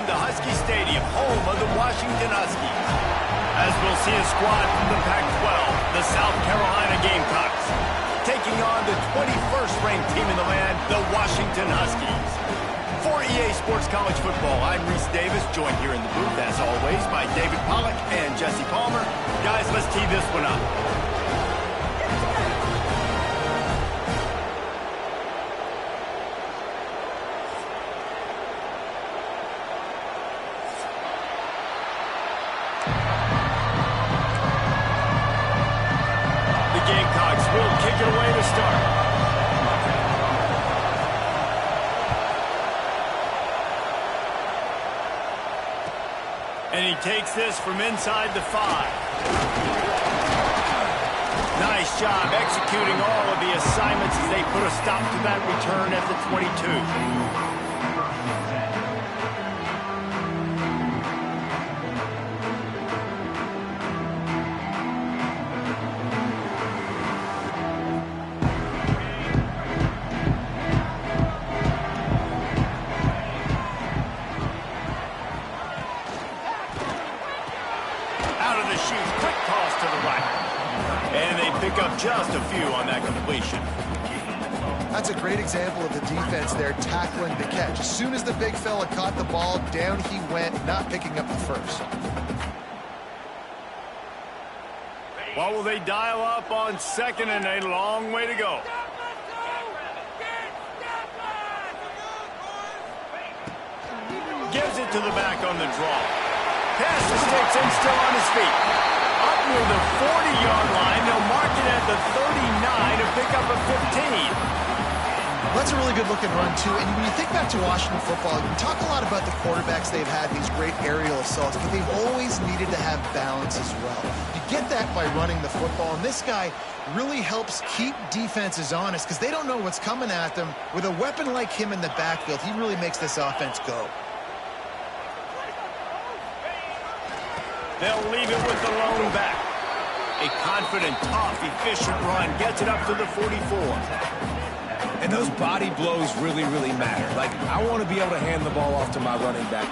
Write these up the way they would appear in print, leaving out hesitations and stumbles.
from the Husky Stadium, home of the Washington Huskies. As we'll see a squad from the Pac-12, the South Carolina Gamecocks, taking on the 21st ranked team in the land, the Washington Huskies. For EA Sports College Football, I'm Reese Davis, joined here in the booth, as always, by David Pollack and Jesse Palmer. Guys, let's tee this one up. Gamecocks will kick it away to start. And he takes this from inside the 5. Nice job executing all of the assignments as they put a stop to that return at the 22. Quick toss to the right. And they pick up just a few on that completion. That's a great example of the defense there tackling the catch. As soon as the big fella caught the ball, down he went, not picking up the first. What will they dial up on second, and a long way to go? Gives it to the back on the draw. Pass the sticks and still on his feet. Up near the 40-yard line, they'll mark it at the 39 to pick up a 15. That's a really good-looking run, too. And when you think back to Washington football, you talk a lot about the quarterbacks they've had, these great aerial assaults, but they've always needed to have balance as well. You get that by running the football, and this guy really helps keep defenses honest because they don't know what's coming at them. With a weapon like him in the backfield, he really makes this offense go. They'll leave it with the lone back. A confident, tough, efficient run gets it up to the 44. And those body blows really, really matter. Like, I want to be able to hand the ball off to my running back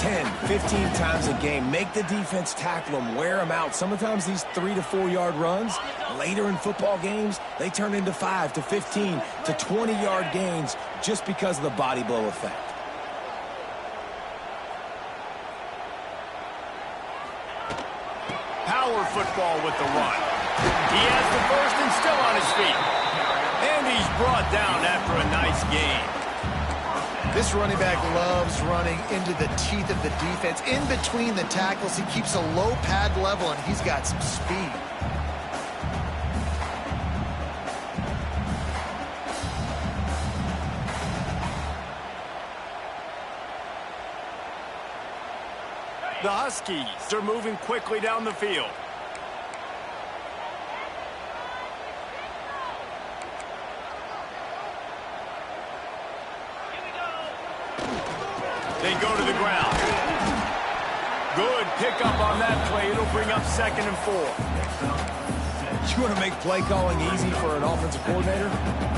10, 15 times a game. Make the defense tackle them, wear them out. Sometimes these 3 to 4 yard runs, later in football games, they turn into 5 to 15 to 20 yard gains just because of the body blow effect. Power football with the run. He has the first and still on his feet. And he's brought down after a nice gain. This running back loves running into the teeth of the defense. In between the tackles, he keeps a low pad level, and he's got some speed. The Huskies are moving quickly down the field. They go to the ground. Good pickup on that play. It'll bring up 2nd and 4. You want to make play calling easy for an offensive coordinator?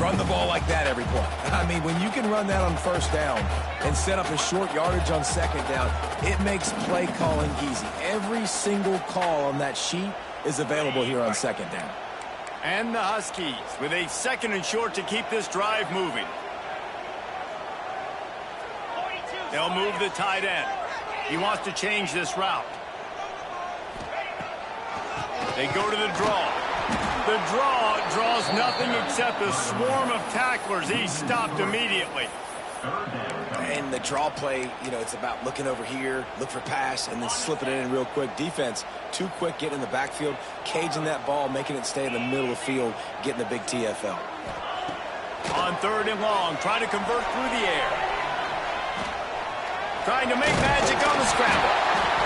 Run the ball like that every play. I mean, when you can run that on first down and set up a short yardage on second down, it makes play calling easy. Every single call on that sheet is available here on second down. And the Huskies with a 2nd and short to keep this drive moving. They'll move the tight end. He wants to change this route. They go to the draw. The draw draws nothing except a swarm of tacklers. He's stopped immediately. And the draw play, you know, it's about looking over here, look for pass, and then slipping it in real quick. Defense, too quick getting in the backfield, caging that ball, making it stay in the middle of the field, getting the big TFL. On 3rd and long, trying to convert through the air. Trying to make magic on the scramble.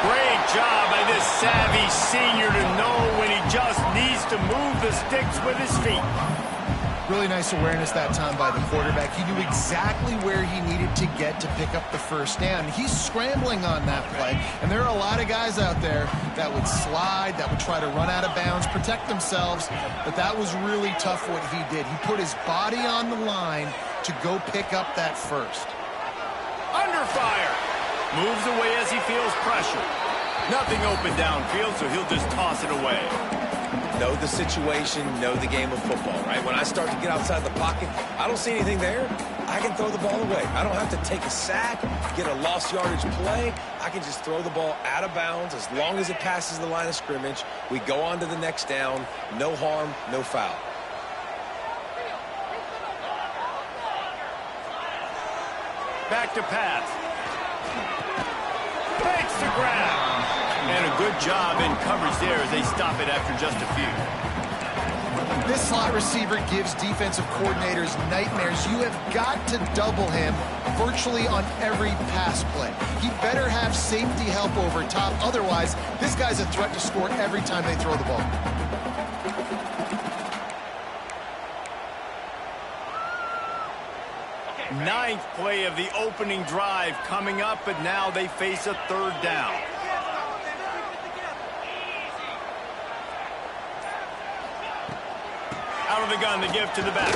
Great job by this savvy senior to know when he just needs to move the sticks with his feet. Really nice awareness that time by the quarterback. He knew exactly where he needed to get to pick up the first down. He's scrambling on that play, and there are a lot of guys out there that would slide, that would try to run out of bounds, protect themselves, but that was really tough what he did. He put his body on the line to go pick up that first. Under fire. Moves away as he feels pressure. Nothing open downfield, so he'll just toss it away. Know the situation, know the game of football, right? When I start to get outside the pocket, I don't see anything there, I can throw the ball away. I don't have to take a sack, get a lost yardage play. I can just throw the ball out of bounds as long as it passes the line of scrimmage. We go on to the next down. No harm, no foul. Back to pass. Fakes the grab. And a good job in coverage there as they stop it after just a few. This slot receiver gives defensive coordinators nightmares. You have got to double him virtually on every pass play. He better have safety help over top. Otherwise, this guy's a threat to score every time they throw the ball. Ninth play of the opening drive coming up, but now they face a third down. Out of the gun, the give to the back.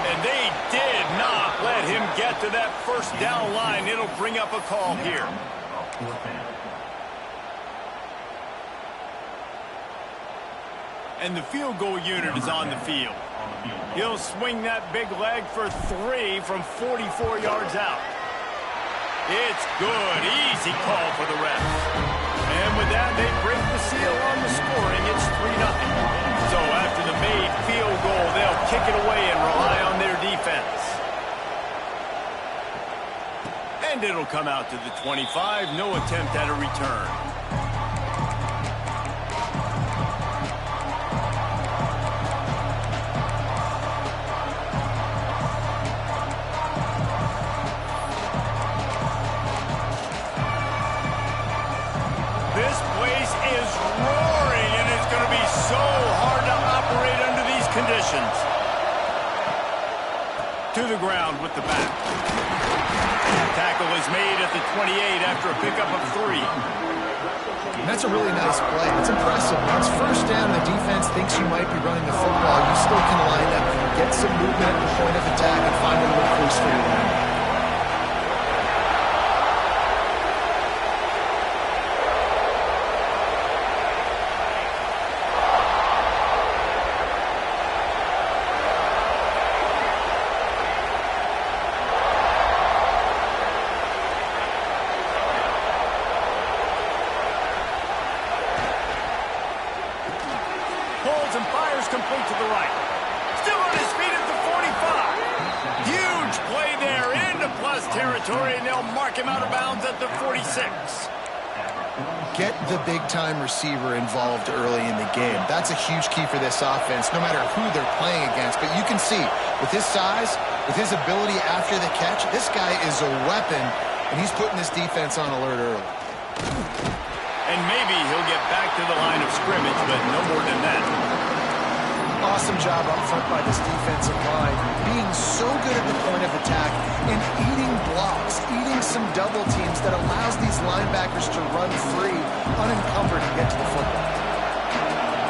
And they did not let him get to that first down line. It'll bring up a call here. And the field goal unit is on the field. He'll swing that big leg for 3 from 44 yards out. It's good. Easy call for the refs. And with that, they break the seal on the scoring. It's 3-0. So after the made field goal, they'll kick it away and rely on their defense. And it'll come out to the 25. No attempt at a return. This place is roaring, and it's going to be so hard to operate under these conditions. To the ground with the back. Tackle is made at the 28 after a pickup of 3. And that's a really nice play. It's impressive. When it's first down, the defense thinks you might be running the football. You still can line up, get some movement at the point of attack, and find a little crease for your line. Pulls and fires complete to the right. Still on his feet at the 45. Huge play there into plus territory, and they'll mark him out of bounds at the 46. Get the big-time receiver involved early in the game. That's a huge key for this offense, no matter who they're playing against. But you can see, with his size, with his ability after the catch, this guy is a weapon, and he's putting this defense on alert early. And maybe he'll get back to the line of scrimmage, but no more than that. Awesome job up front by this defensive line, being so good at the point of attack and eating blocks, eating some double teams that allows these linebackers to run free, unencumbered, and get to the football.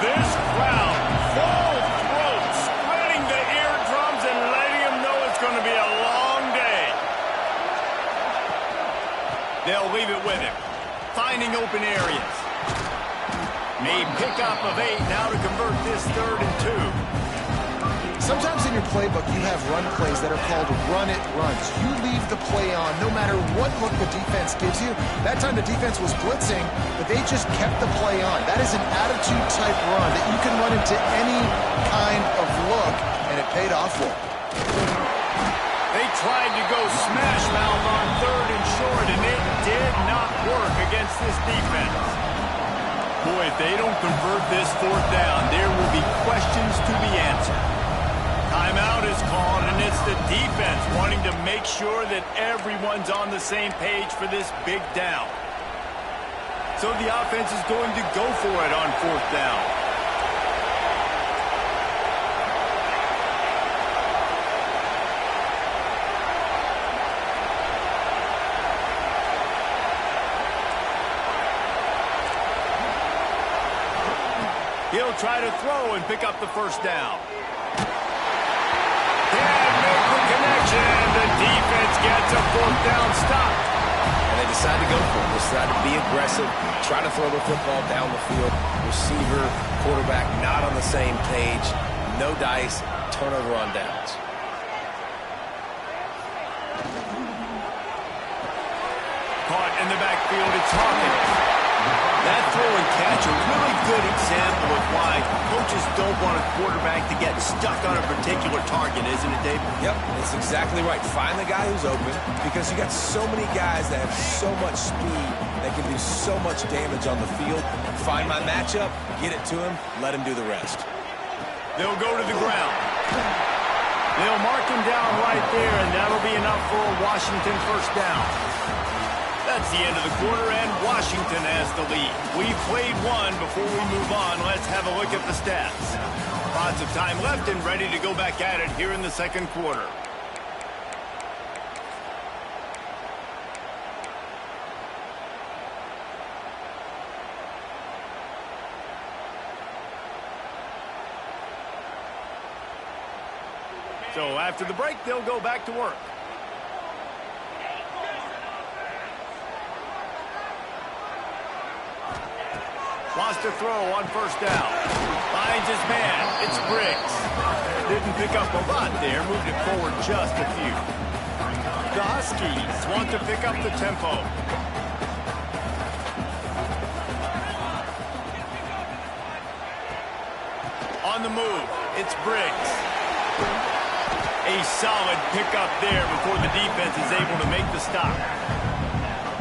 This crowd, full throat, spreading the eardrums and letting them know it's going to be a long day. They'll leave it with him, finding open areas. A pickup of 8 now to convert this 3rd and 2. Sometimes in your playbook, you have run plays that are called run-it runs. You leave the play on no matter what look the defense gives you. That time the defense was blitzing, but they just kept the play on. That is an attitude-type run that you can run into any kind of look, and it paid off for them. They tried to go smash mouth on 3rd and short, and it did not work against this defense. Boy, if they don't convert this 4th down, there will be questions to be answered. Timeout is called, and it's the defense wanting to make sure that everyone's on the same page for this big down. So the offense is going to go for it on 4th down. He'll try to throw and pick up the 1st down. Can't make the connection. The defense gets a 4th down stop. decide to go for it. Decide to be aggressive, try to throw the football down the field. Receiver, quarterback not on the same page. No dice, turnover on downs. Caught in the backfield, it's Hawkins. That throw and catch, a really good example of why coaches don't want a quarterback to get stuck on a particular target, isn't it, Dave? Yep, that's exactly right. Find the guy who's open, because you got so many guys that have so much speed that can do so much damage on the field. Find my matchup, get it to him, let him do the rest. They'll go to the ground. They'll mark him down right there, and that'll be enough for a Washington first down. That's the end of the quarter, and Washington has the lead. We've played one. Before we move on, let's have a look at the stats. Lots of time left and ready to go back at it here in the second quarter. So after the break, they'll go back to work. Wants to throw on first down. Finds his man. It's Briggs. Didn't pick up a lot there. Moved it forward just a few. The Huskies want to pick up the tempo. On the move, it's Briggs. A solid pickup there before the defense is able to make the stop.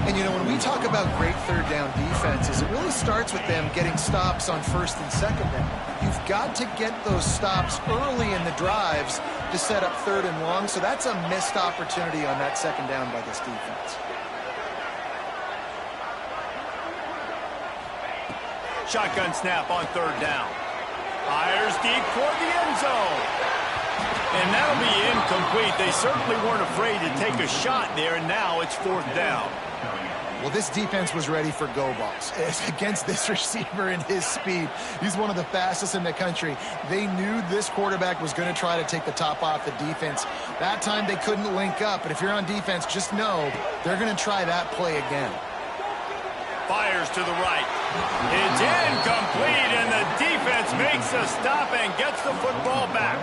And, you know, when we talk about great third down defenses, it really starts with them getting stops on first and second down. You've got to get those stops early in the drives to set up third and long, so that's a missed opportunity on that second down by this defense. Shotgun snap on third down. Fires deep toward the end zone. And that'll be incomplete. They certainly weren't afraid to take a shot there, and now it's fourth down. Well, this defense was ready for go balls. Against this receiver and his speed, he's one of the fastest in the country. They knew this quarterback was going to try to take the top off the defense. That time they couldn't link up, but if you're on defense, just know they're going to try that play again. Fires to the right. It's incomplete, and the defense makes a stop and gets the football back.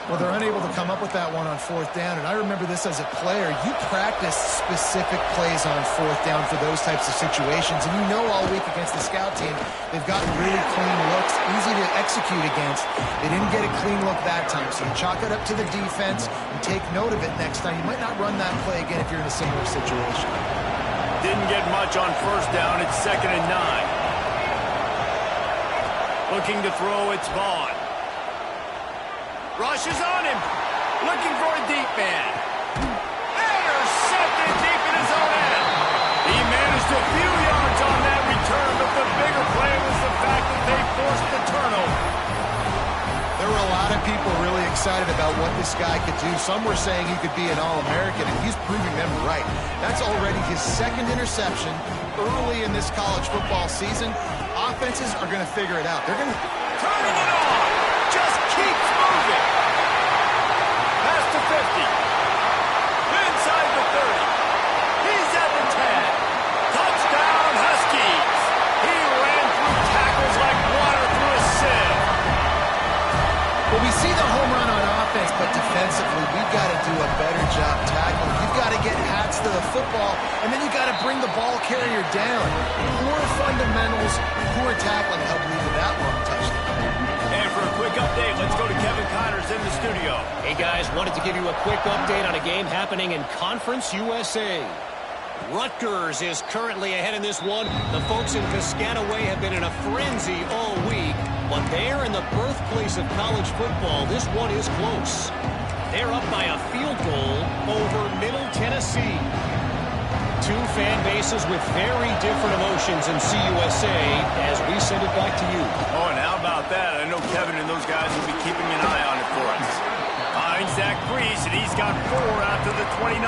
Well, they're unable to come up with that one on fourth down, and I remember this as a player. You practice specific plays on fourth down for those types of situations, and you know all week against the scout team, they've gotten really clean looks, easy to execute against. They didn't get a clean look that time, so you chalk it up to the defense and take note of it next time. You might not run that play again if you're in a similar situation. Didn't get much on first down. It's 2nd and 9. Looking to throw, it's Vaughn. Rushes on him. Looking for a deep man. Intercepted deep in his own end. He managed a few yards on that return, but the bigger play was the fact that they forced the turnover. There were a lot of people really excited about what this guy could do. Some were saying he could be an All-American, and he's proving them right. That's already his second interception early in this college football season. Offenses are going to figure it out. They're going to turn it on. Just keeps moving. Past the 50. Inside the 30. He's at the 10. Touchdown, Huskies. He ran through tackles like water through a sieve. Well, we see the home run on offense, but defensively, we've got to do a better job tackling. You've got to get hats to the football, and then you got to bring the ball carrier down. Poor fundamentals, poor tackling help lead to that long touchdown. And for a quick update, let's go to Kevin Connors in the studio. Hey, guys, wanted to give you a quick update on a game happening in Conference USA. Rutgers is currently ahead in this one. The folks in Piscataway have been in a frenzy all week, but there in the birthplace of college football, this one is close. They're up by a field goal over Middle Tennessee. Two fan bases with very different emotions in CUSA as we send it back to you. Oh, and how about that? I know Kevin and those guys will be keeping an eye on it for us. Finds Zach Priest, and he's got 4 out to the 29.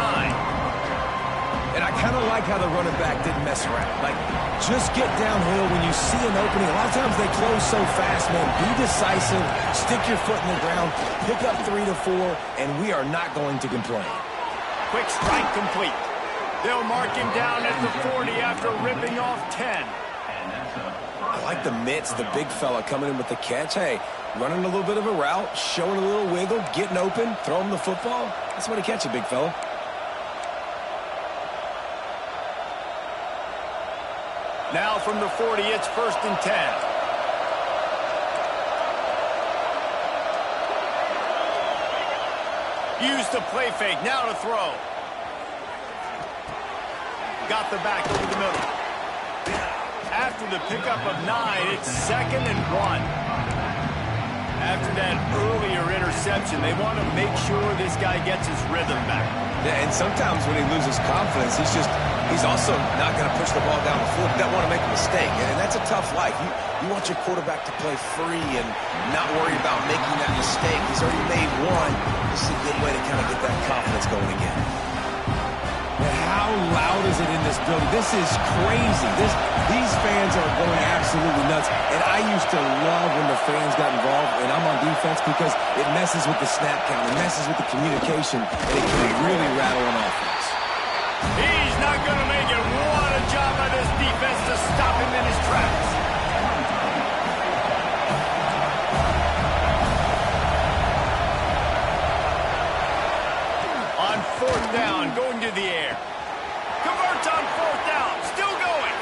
And I kind of like how the running back didn't mess around. Like, just get downhill when you see an opening. A lot of times they close so fast, man. Be decisive, stick your foot in the ground, pick up 3 to 4, and we are not going to complain. Quick strike complete. They'll mark him down at the 40 after ripping off 10. I like the mitts, the big fella coming in with the catch. Hey, running a little bit of a route, showing a little wiggle, getting open, throwing the football. That's what to catch it, big fella. Now from the 40, it's 1st and 10. Use the play fake, now to throw. Got the back over the middle. After the pickup of 9, it's 2nd and 1. After that earlier interception, they want to make sure this guy gets his rhythm back. Yeah, and sometimes when he loses confidence, he's also not going to push the ball down the field. He doesn't want to make a mistake, and that's a tough life. You want your quarterback to play free and not worry about making that mistake. He's already made one. This is a good way to kind of get that confidence going again. How loud is it in this building? This is crazy. These fans are going absolutely nuts. And I used to love when the fans got involved, and I'm on defense, because it messes with the snap count. It messes with the communication, and it can really rattle an offense. He's not going to make it. What a job by this defense to stop him in his tracks. On 4th down, going to the air. Converts on 4th down, still going.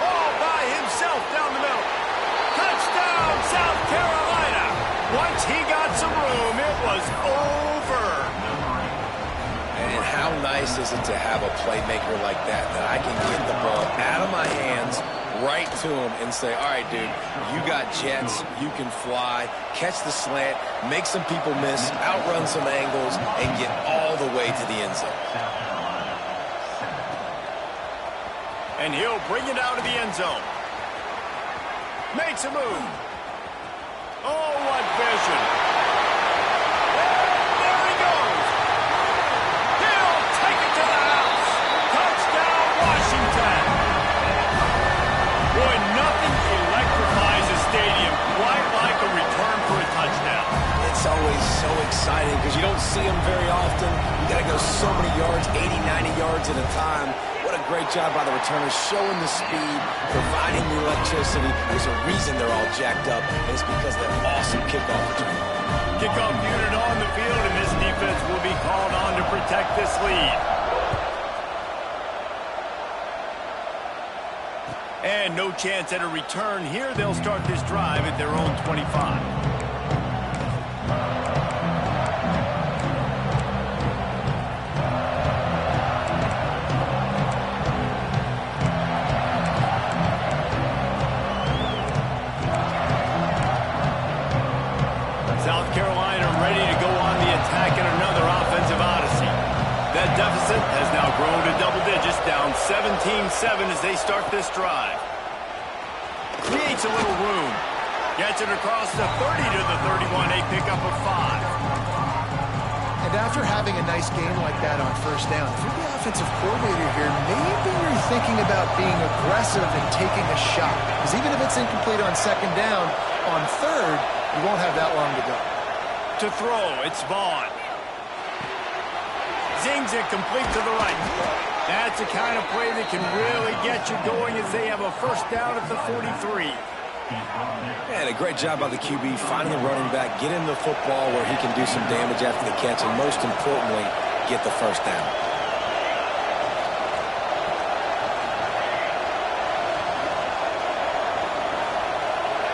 All by himself down the middle. Touchdown, South Carolina. Once he got some room, it was over. And how nice is it to have a playmaker like that I can get the ball out of my hands, right to him, and say, all right, dude, you got jets, you can fly, catch the slant, make some people miss, outrun some angles, and get all the way to the end zone. And he'll bring it out of the end zone. Makes a move. Oh, what vision. And there he goes. He'll take it to the house. Touchdown, Washington. Boy, nothing electrifies a stadium quite like a return for a touchdown. It's always so exciting because you don't see them very often. You got to go so many yards, 80, 90 yards at a time. What a great job by the returners, showing the speed, providing the electricity. There's a reason they're all jacked up, and it's because of that awesome kickoff return. Kickoff unit on the field, and this defense will be called on to protect this lead. And no chance at a return here. They'll start this drive at their own 25. South Carolina ready to go on the attack in another offensive odyssey. That deficit has now grown to double digits, down 17-7 as they start this drive. Creates a little room. Gets it across the 30 to the 31, a pickup of 5. And after having a nice game like that on 1st down, if you're the offensive coordinator here, maybe you're thinking about being aggressive and taking a shot. Because even if it's incomplete on 2nd down, on 3rd, you won't have that long to go. To throw, it's Vaughn. Zings it complete to the right. That's the kind of play that can really get you going as they have a 1st down at the 43. And a great job by the QB, finding the running back, getting the football where he can do some damage after the catch, and most importantly, get the 1st down.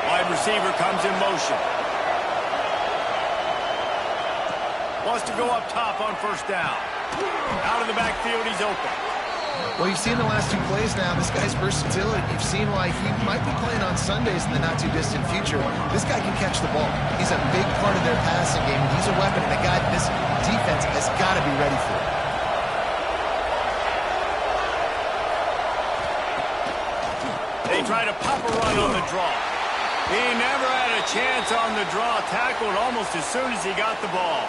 Wide receiver comes in motion. Wants to go up top on 1st down. Out of the backfield, he's open. Well, you've seen the last 2 plays now. This guy's versatility. You've seen why he might be playing on Sundays in the not-too-distant future. This guy can catch the ball. He's a big part of their passing game, and he's a weapon, and a guy this defense has got to be ready for. They try to pop a run on the draw. He never had a chance on the draw. Tackled almost as soon as he got the ball.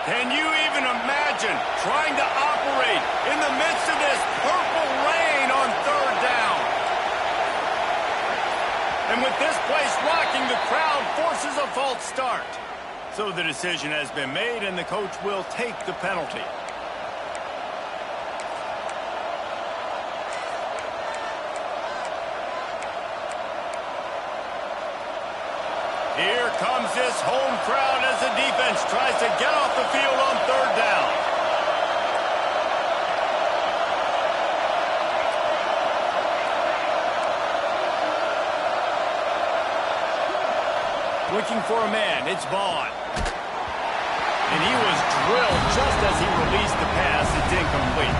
Can you even imagine trying to operate in the midst of this purple rain on third down? And with this place rocking, the crowd forces a false start. So the decision has been made, and the coach will take the penalty. Here comes this home crowd as the defense tries to get off the field on third down. Looking for a man, it's Vaughn. And he was drilled just as he released the pass. It's incomplete.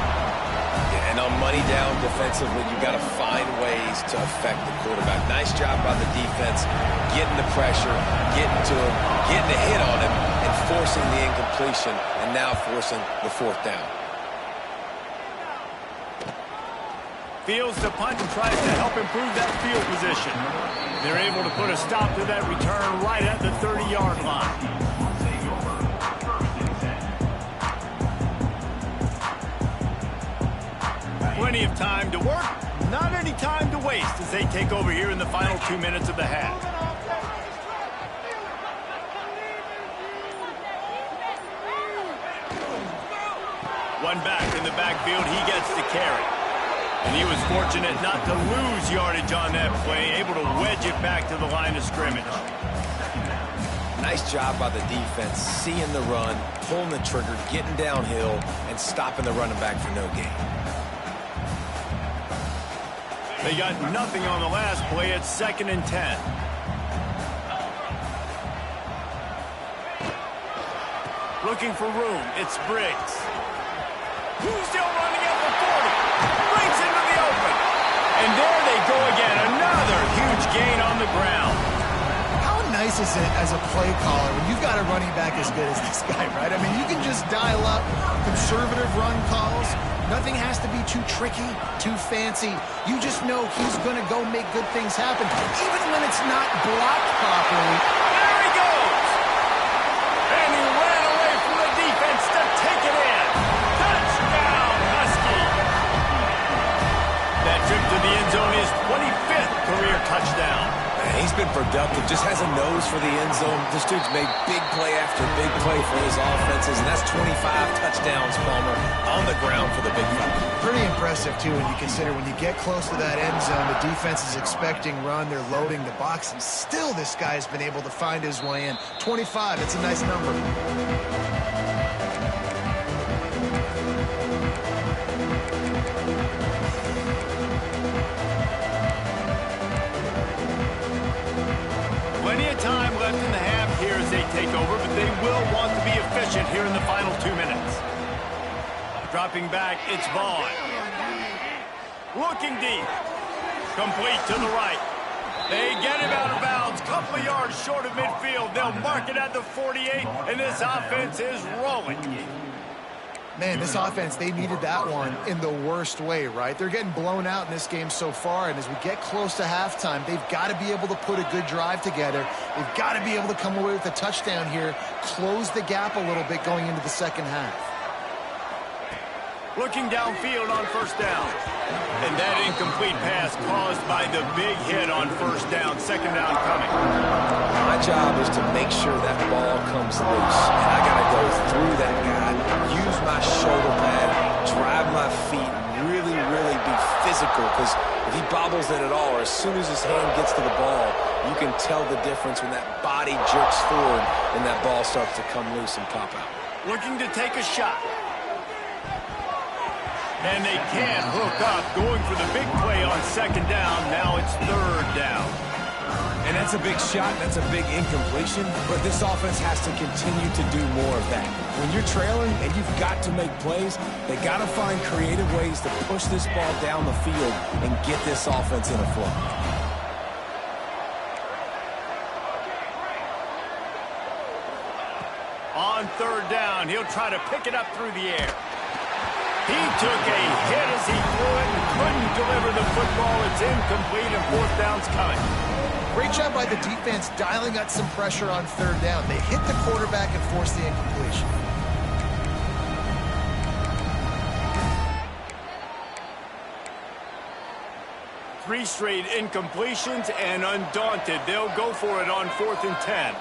Yeah, and on money down defensively, you've got to find ways to affect the quarterback. Nice job by the defense, getting the pressure, getting to him, getting a hit on him, and forcing the incompletion, and now forcing the fourth down. Fields the punt and tries to help improve that field position. They're able to put a stop to that return right at the 30-yard line. Plenty of time to work, not any time to waste as they take over here in the final 2 minutes of the half. One back in the backfield, he gets the carry. And he was fortunate not to lose yardage on that play, able to wedge it back to the line of scrimmage. Nice job by the defense, seeing the run, pulling the trigger, getting downhill, and stopping the running back for no gain. They got nothing on the last play. It's 2nd and 10. Looking for room. It's Briggs. Who's still running at the 40? Briggs into the open. And there they go again. Another huge gain on the ground. How nice is it as a play caller when you've got a running back as good as this guy, right? I mean, you can just dial up conservative run calls. Nothing has to be too tricky, too fancy. You just know he's going to go make good things happen, even when it's not blocked properly. There he goes! And he ran away from the defense to take it in. Touchdown, Husky! That trip to the end zone is 25th career touchdown. He's been productive, just has a nose for the end zone. This dude's made big play after big play for his offenses, and that's 25 touchdowns, Palmer, on the ground for the big fella. Pretty impressive, too, when you consider when you get close to that end zone, the defense is expecting run, they're loading the box, and still this guy's been able to find his way in. 25, it's a nice number. Time left in the half here as they take over, but they will want to be efficient here in the final 2 minutes. Dropping back, it's Vaughn. Looking deep. Complete to the right. They get him out of bounds, couple of yards short of midfield. They'll mark it at the 48, and this offense is rolling. Man, this offense, they needed that one in the worst way, right? They're getting blown out in this game so far, and as we get close to halftime, they've got to be able to put a good drive together. They've got to be able to come away with a touchdown here, close the gap a little bit going into the second half. Looking downfield on first down. And that incomplete pass caused by the big hit on first down. Second down coming. My job is to make sure that ball comes loose. And I got to go through that guy, use my shoulder pad, drive my feet, really be physical. Because if he bobbles it at all, or as soon as his hand gets to the ball, you can tell the difference when that body jerks forward and that ball starts to come loose and pop out. Looking to take a shot. And they can't hook up, going for the big play on second down. Now it's third down. And that's a big shot, that's a big incompletion, but this offense has to continue to do more of that. When you're trailing and you've got to make plays, they got to find creative ways to push this ball down the field and get this offense in a flow. On third down, he'll try to pick it up through the air. He took a hit as he threw it and couldn't deliver the football. It's incomplete and fourth down's coming. Great job by the defense dialing up some pressure on third down. They hit the quarterback and forced the incompletion. 3 straight incompletions, and undaunted, they'll go for it on 4th and 10.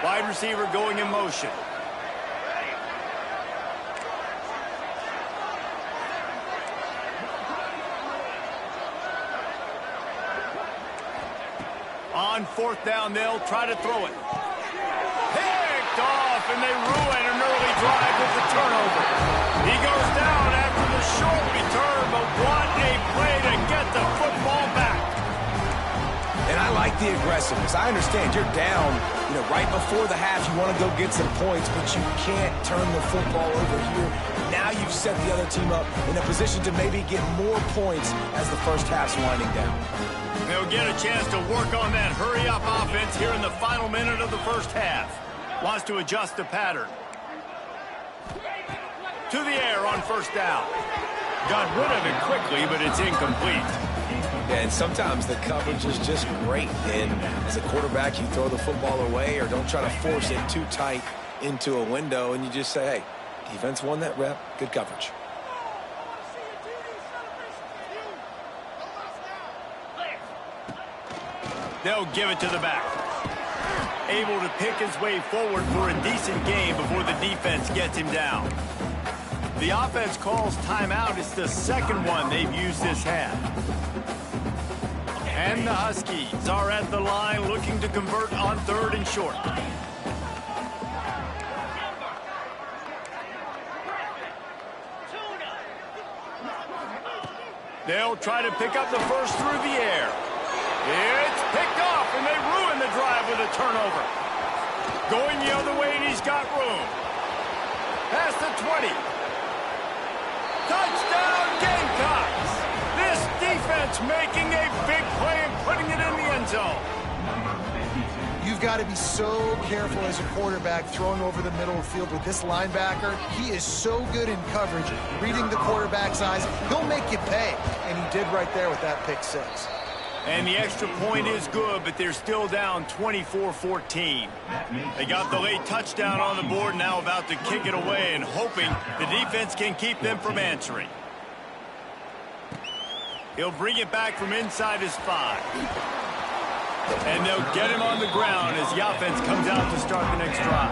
Wide receiver going in motion. On 4th down, they'll try to throw it. Picked off, and they ruin an early drive with the turnover. He goes down after the short return, but what a play to get the football back. And I like the aggressiveness. I understand you're down, right before the half. You want to go get some points, but you can't turn the football over here. Now you've set the other team up in a position to maybe get more points as the first half's winding down. They'll get a chance to work on that hurry-up offense here in the final minute of the first half. Wants to adjust the pattern. To the air on 1st down. Got rid of it quickly, but it's incomplete. And sometimes the coverage is just great. And as a quarterback, you throw the football away or don't try to force it too tight into a window, and you just say, hey, defense won that rep, good coverage. They'll give it to the back. Able to pick his way forward for a decent game before the defense gets him down. The offense calls timeout. It's the second one they've used this half. And the Huskies are at the line looking to convert on 3rd and short. They'll try to pick up the first through the air. It's picked off, and they ruin the drive with a turnover. Going the other way, and he's got room. Past the 20. Touchdown, Gamecocks! This defense making a big play and putting it in the end zone. You've got to be so careful as a quarterback throwing over the middle of the field with this linebacker. He is so good in coverage, reading the quarterback's eyes. He'll make you pay, and he did right there with that pick 6. And the extra point is good, but they're still down 24-14. They got the late touchdown on the board, now about to kick it away and hoping the defense can keep them from answering. He'll bring it back from inside his 5. And they'll get him on the ground as the offense comes out to start the next drive.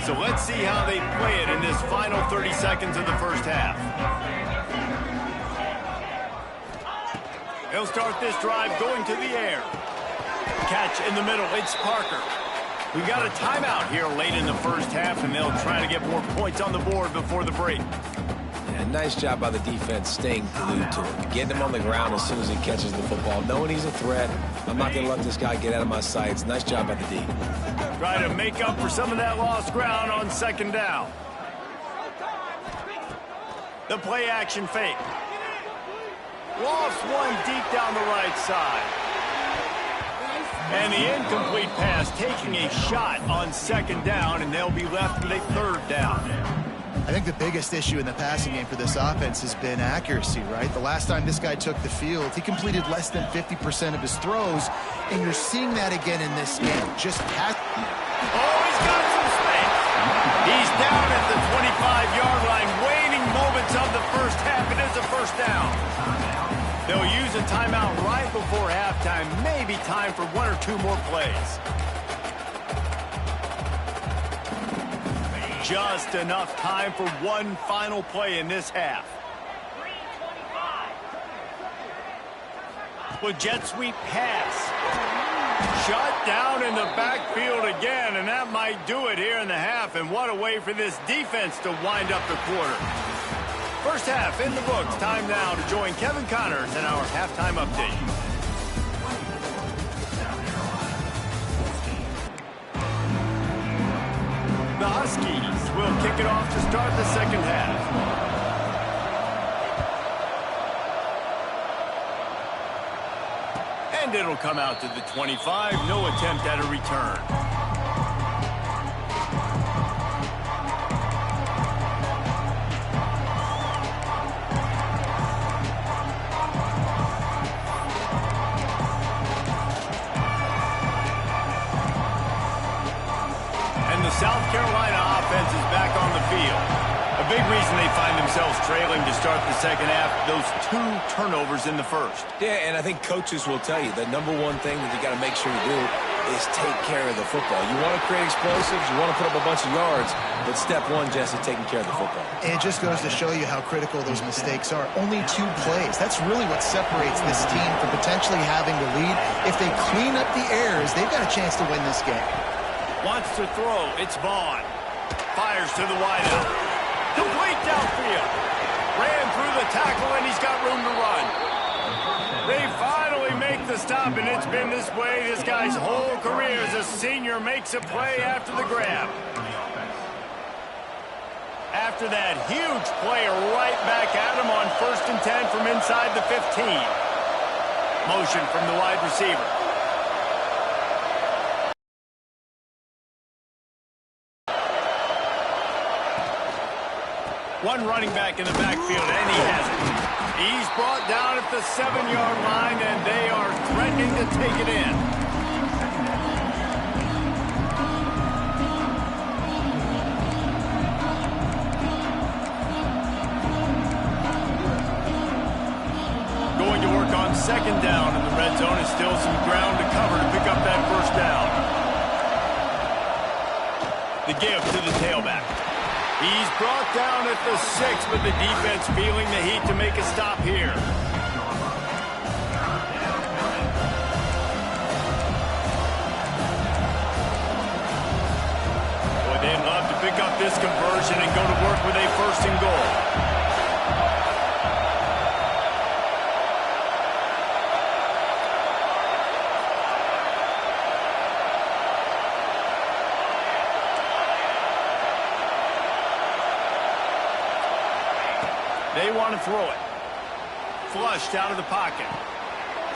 So let's see how they play it in this final 30 seconds of the first half. They'll start this drive going to the air. Catch in the middle, it's Parker. We got a timeout here late in the first half, and they'll try to get more points on the board before the break. Yeah, nice job by the defense staying glued to him, getting him on the ground as soon as he catches the football, knowing he's a threat. I'm not going to let this guy get out of my sights. Nice job by the D. Try to make up for some of that lost ground on 2nd down. The play action fake. Lost one deep down the right side. And the incomplete pass taking a shot on 2nd down, and they'll be left with a 3rd down. I think the biggest issue in the passing game for this offense has been accuracy, right? The last time this guy took the field, he completed less than 50% of his throws, and you're seeing that again in this game. Just pass. Oh, he's got some space. He's down at the 25-yard line, waning moments of the first half. It is a 1st down. They'll use a timeout right before halftime. Maybe time for 1 or 2 more plays. Just enough time for one final play in this half. With jet sweep pass. Shut down in the backfield again, and that might do it here in the half. And what a way for this defense to wind up the quarter. First half in the books. Time now to join Kevin Connors in our halftime update. The Huskies will kick it off to start the second half. And it'll come out to the 25. No attempt at a return. they find themselves trailing to start the second half. Those 2 turnovers in the first. Yeah, and I think coaches will tell you the number one thing that you got to make sure you do is take care of the football. You want to create explosives, you want to put up a bunch of yards, but step one, Jesse, taking care of the football. And it just goes to show you how critical those mistakes are. Only 2 plays. That's really what separates this team from potentially having the lead. If they clean up the errors, they've got a chance to win this game. Wants to throw. It's Vaughn. Fires to the wideout. Complete downfield. Ran through the tackle, and he's got room to run. They finally make the stop, and it's been this way this guy's whole career as a senior makes a play after the grab. After that huge play, right back at him on 1st and 10 from inside the 15. Motion from the wide receiver. One running back in the backfield, and he has it. He's brought down at the 7-yard line, and they are threatening to take it in. Going to work on 2nd down in the red zone, and still some ground to cover to pick up that 1st down. The give to the tailback. He's brought down at the 6, but the defense feeling the heat to make a stop here. Boy, they'd love to pick up this conversion and go to work with a 1st and goal. They want to throw it. Flushed out of the pocket.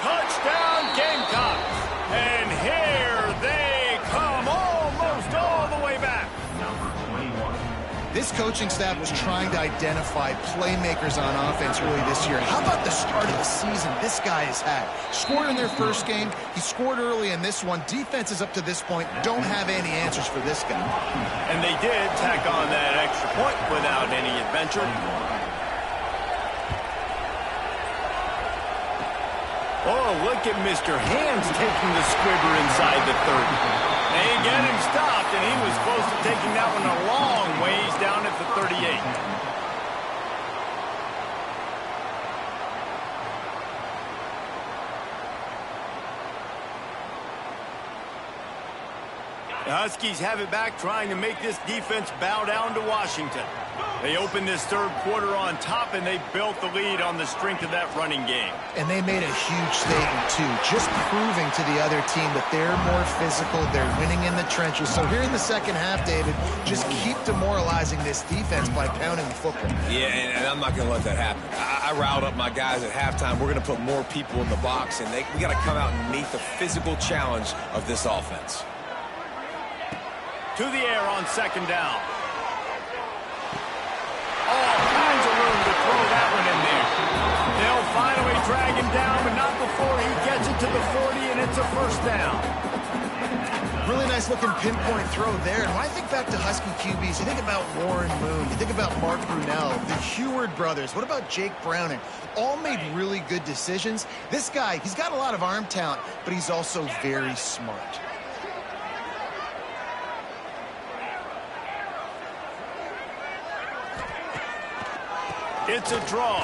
Touchdown, Gamecocks. And here they come, almost all the way back. This coaching staff was trying to identify playmakers on offense early this year. How about the start of the season this guy has had? Scored in their first game. He scored early in this one. Defenses up to this point don't have any answers for this guy. And they did tack on that extra point without any adventure. Oh, look at Mr. Hands taking the squibber inside the 30. They get him stopped, and he was close to taking that one a long ways down at the 38. The Huskies have it back, trying to make this defense bow down to Washington. They opened this 3rd quarter on top, and they built the lead on the strength of that running game. And they made a huge statement, too, just proving to the other team that they're more physical, they're winning in the trenches. So here in the second half, David, just keep demoralizing this defense by pounding the football. Yeah, and I'm not going to let that happen. I riled up my guys at halftime. We're going to put more people in the box, and we got to come out and meet the physical challenge of this offense. To the air on 2nd down. All kinds of room to throw that one in there. They'll finally drag him down, but not before he gets it to the 40, and it's a 1st down. Really nice looking pinpoint throw there. And when I think back to Husky QBs, you think about Warren Moon, you think about Mark Brunell, the Heward brothers, what about Jake Browning? All made really good decisions. This guy, he's got a lot of arm talent, but he's also very smart. It's a draw.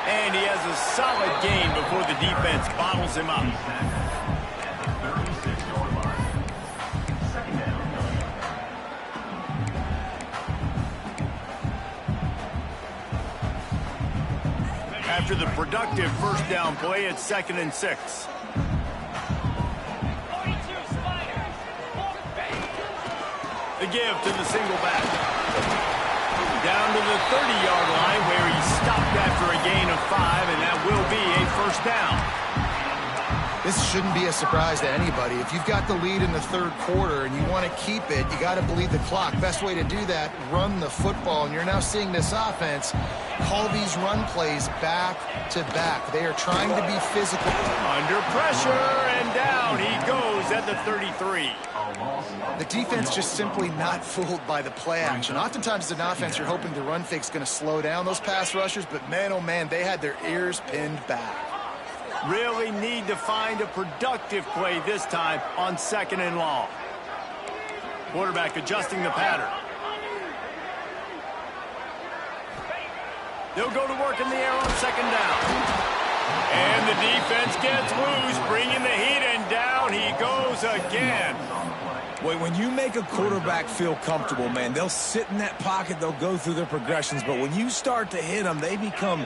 And he has a solid gain before the defense bottles him up. After the productive 1st down play, it's 2nd and 6. The give to the single back. Down to the 30-yard line where he stopped after a gain of 5, and that will be a 1st down. This shouldn't be a surprise to anybody. If you've got the lead in the 3rd quarter and you want to keep it, you got to bleed the clock. Best way to do that, run the football. And you're now seeing this offense call these run plays back to back. They are trying to be physical. Under pressure, and down he goes at the 33. The defense just simply not fooled by the play action. Oftentimes as an offense, you're hoping the run fake's going to slow down those pass rushers, but man, oh man, they had their ears pinned back. Really need to find a productive play this time on 2nd and long. Quarterback adjusting the pattern. They'll go to work in the air on 2nd down. And the defense gets loose, bringing the heat, and down he goes again. When you make a quarterback feel comfortable, man, they'll sit in that pocket, they'll go through their progressions, but when you start to hit them, they become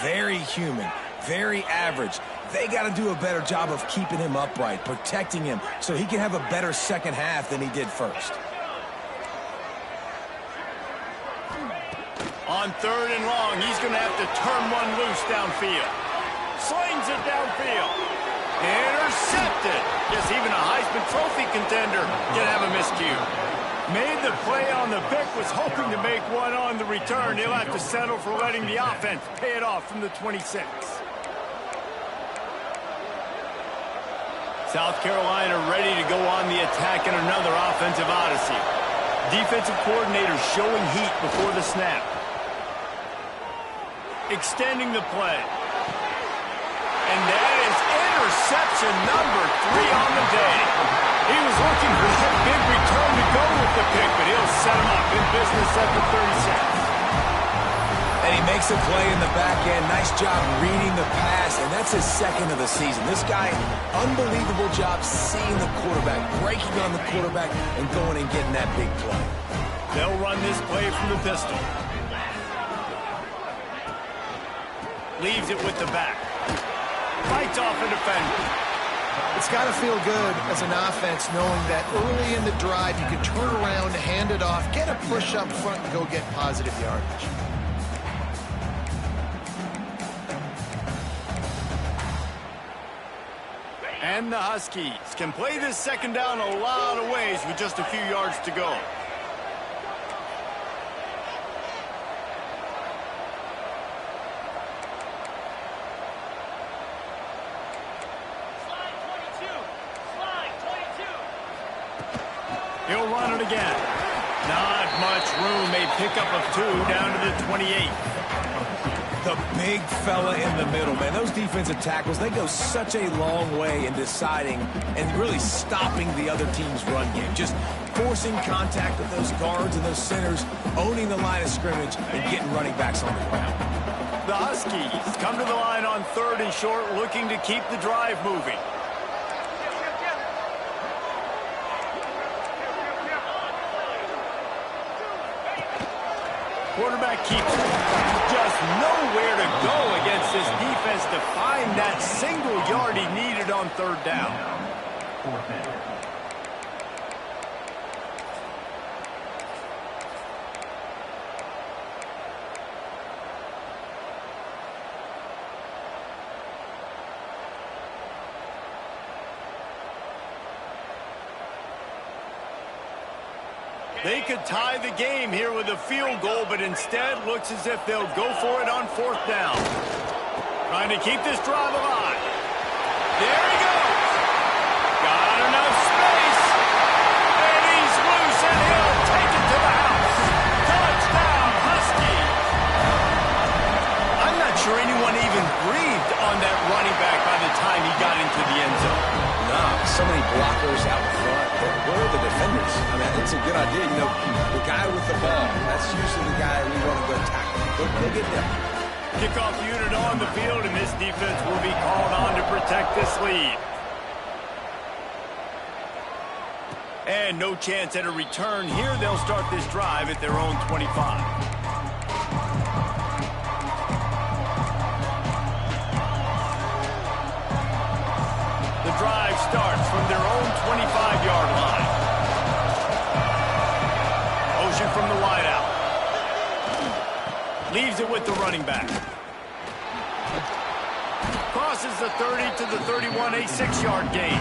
very human, very average. They got to do a better job of keeping him upright, protecting him, so he can have a better second half than he did first. On 3rd and long, he's going to have to turn one loose downfield. Slings it downfield. Intercepted. Guess even a Heisman Trophy contender can have a miscue. Made the play on the pick, was hoping to make one on the return. He'll have to settle for letting the offense pay it off from the 26. South Carolina ready to go on the attack in another offensive odyssey. Defensive coordinator showing heat before the snap. Extending the play. And that is interception number 3 on the day. He was looking for that big return to go with the pick, but he'll set him up in business at the 36. And he makes a play in the back end. Nice job reading the pass, and that's his 2nd of the season. This guy, unbelievable job seeing the quarterback, breaking on the quarterback, and going and getting that big play. They'll run this play from the pistol. Leaves it with the back. Fights off a defender. It's got to feel good as an offense knowing that early in the drive you can turn around, hand it off, get a push up front, and go get positive yardage. And the Huskies can play this 2nd down a lot of ways with just a few yards to go. He'll run it again. Not much room. A pickup of 2 down to the 28. The big fella in the middle, man. Those defensive tackles, they go such a long way in deciding and really stopping the other team's run game. Just forcing contact with those guards and those centers, owning the line of scrimmage, and getting running backs on the ground. The Huskies come to the line on 3rd and short, looking to keep the drive moving. Quarterback keeps it. Just nowhere to go against this defense to find that single yard he needed on 3rd down. They could tie the game here with a field goal, but instead looks as if they'll go for it on 4th down. Trying to keep this drive alive. There he goes. Got enough space. And he's loose, and he'll take it to the house. Touchdown, Huskies. I'm not sure anyone even breathed on that running back by the time he got into the end zone. Nah, so many blockers out in front. Where are the defenders? I mean, it's a good idea. You know, the guy with the ball, that's usually the guy we want to go tackle. Go get them. Kickoff unit on the field, and this defense will be called on to protect this lead. And no chance at a return here. They'll start this drive at their own 25. The drive starts from their own 25-yard line. Motion from the wideout. Leaves it with the running back. Crosses the 30 to the 31, a 6-yard gain.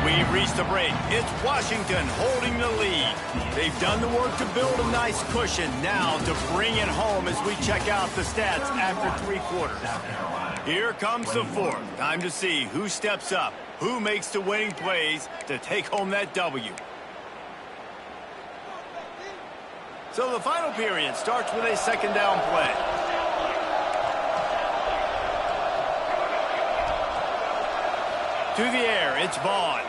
We've reached the break. It's Washington holding the lead. They've done the work to build a nice cushion. Now to bring it home as we check out the stats after 3 quarters. Here comes the fourth. Time to see who steps up, who makes the winning plays to take home that W. So the final period starts with a second down play. To the air, it's Vaughn.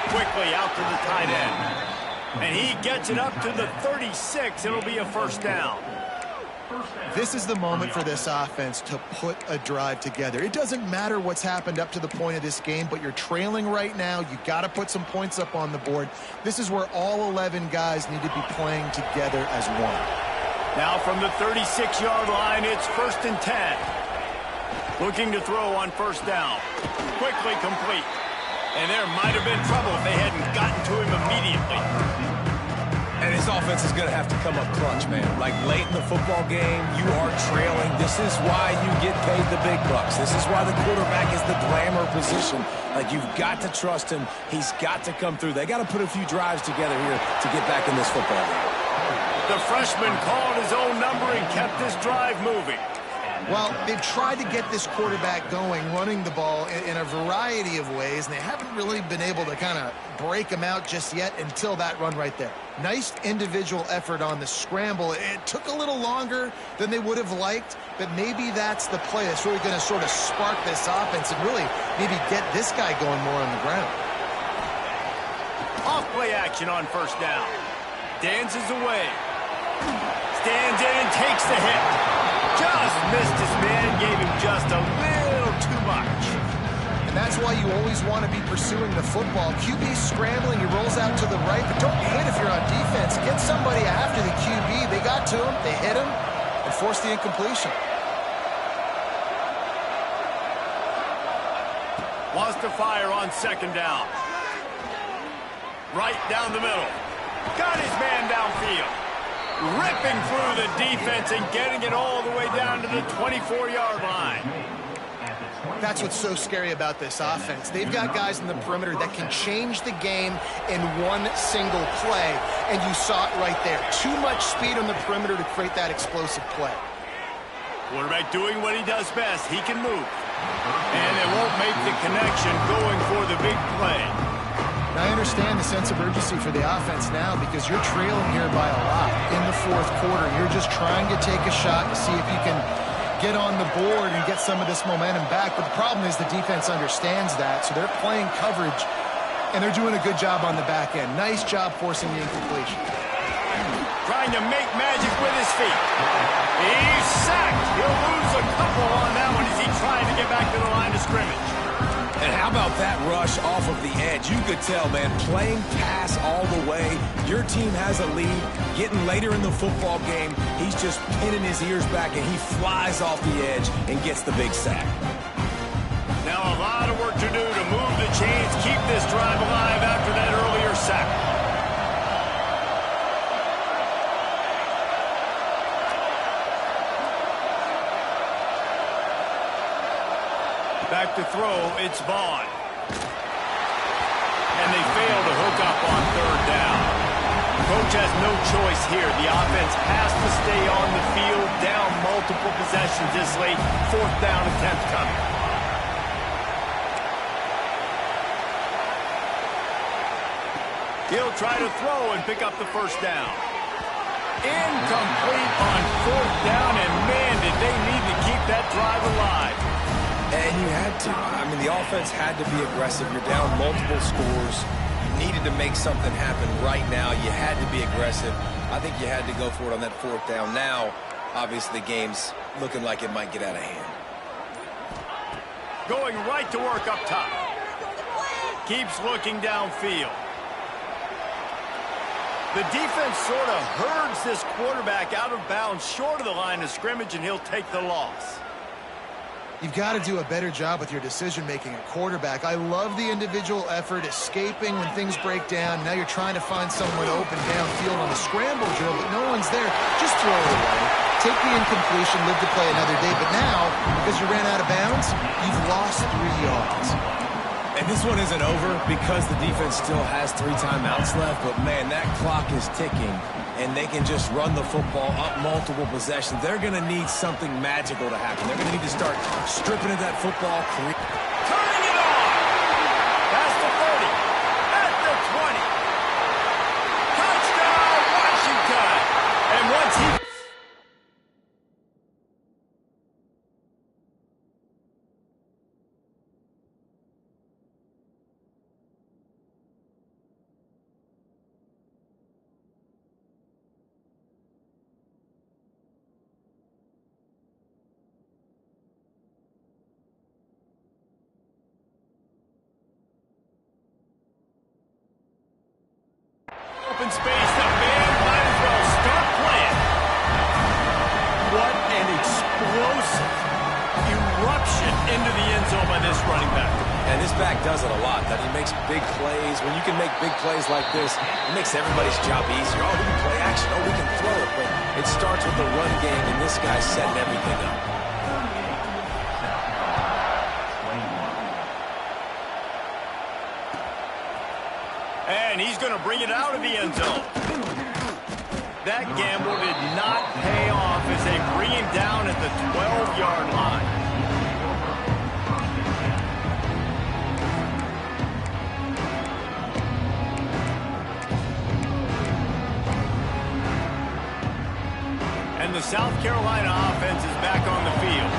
Quickly out to the tight end. And he gets it up to the 36. It'll be a first down. This is the moment for this offense to put a drive together. It doesn't matter what's happened up to the point of this game, but you're trailing right now. You got to put some points up on the board. This is where all 11 guys need to be playing together as one. Now from the 36-yard line, it's 1st and 10. Looking to throw on first down. Quickly complete. And there might have been trouble if they hadn't gotten to him immediately. And his offense is going to have to come up clutch, man. Like late in the football game, you are trailing. This is why you get paid the big bucks. This is why the quarterback is the glamour position. Like, you've got to trust him. He's got to come through. They got to put a few drives together here to get back in this football game. The freshman called his own number and kept this drive moving. Well, they've tried to get this quarterback going, running the ball in a variety of ways, and they haven't really been able to kind of break him out just yet until that run right there. Nice individual effort on the scramble. It took a little longer than they would have liked, but maybe that's the play that's really going to sort of spark this offense and really maybe get this guy going more on the ground. Off play action on first down. Dances away. Stands in and takes the hit. Just missed his man, gave him just a little too much. And that's why you always want to be pursuing the football. QB's scrambling, he rolls out to the right, but don't hit if you're on defense. Get somebody after the QB. They got to him, they hit him, and forced the incompletion. Wants to fire on second down. Right down the middle. Got his man downfield. Ripping through the defense and getting it all the way down to the 24-yard line. That's what's so scary about this offense. They've got guys in the perimeter that can change the game in one single play, and you saw it right there. Too much speed on the perimeter to create that explosive play. Quarterback doing what he does best. He can move. And it won't make the connection going for the big play. Now, I understand the sense of urgency for the offense now because you're trailing here by a lot in the fourth quarter. You're just trying to take a shot to see if you can get on the board and get some of this momentum back. But the problem is the defense understands that, so they're playing coverage, and they're doing a good job on the back end. Nice job forcing the incompletion. Trying to make magic with his feet. He's sacked. He'll lose a couple on that one as he's trying to get back to the line of scrimmage. And how about that rush off of the edge? You could tell, man, playing pass all the way. Your team has a lead. Getting later in the football game, he's just pinning his ears back, and he flies off the edge and gets the big sack. Now a lot of work to do to move the chains, keep this drive alive after that earlier sack. Back to throw, it's Vaughn. And they fail to hook up on third down. Coach has no choice here. The offense has to stay on the field, down multiple possessions this late. Fourth down attempt coming. He'll try to throw and pick up the first down. Incomplete on fourth down, and man, did they need to keep that drive alive. And you had to. I mean, the offense had to be aggressive. You're down multiple scores. You needed to make something happen right now. You had to be aggressive. I think you had to go for it on that fourth down. Now, obviously, the game's looking like it might get out of hand. Going right to work up top. Keeps looking downfield. The defense sort of herds this quarterback out of bounds short of the line of scrimmage, and he'll take the loss. You've got to do a better job with your decision-making at quarterback. I love the individual effort, escaping when things break down. Now you're trying to find someone open downfield on the scramble drill, but no one's there. Just throw it away. Take the incompletion, live to play another day. But now, because you ran out of bounds, you've lost 3 yards. And this one isn't over because the defense still has 3 timeouts left, but man, that clock is ticking, and they can just run the football up multiple possessions. They're going to need something magical to happen. They're going to need to start stripping at that football. Turning it on. Past the 30. At the 20. Touchdown, Washington. And once he... open space, the band might as well start playing. What an explosive eruption into the end zone by this running back. And this back does it a lot. That he makes big plays. When you can make big plays like this, it makes everybody's job easier. Oh, we can play action. Oh, we can throw it. But it starts with the run game, and this guy's setting everything up. And he's going to bring it out of the end zone. That gamble did not pay off as they bring him down at the 12-yard line. And the South Carolina offense is back on the field.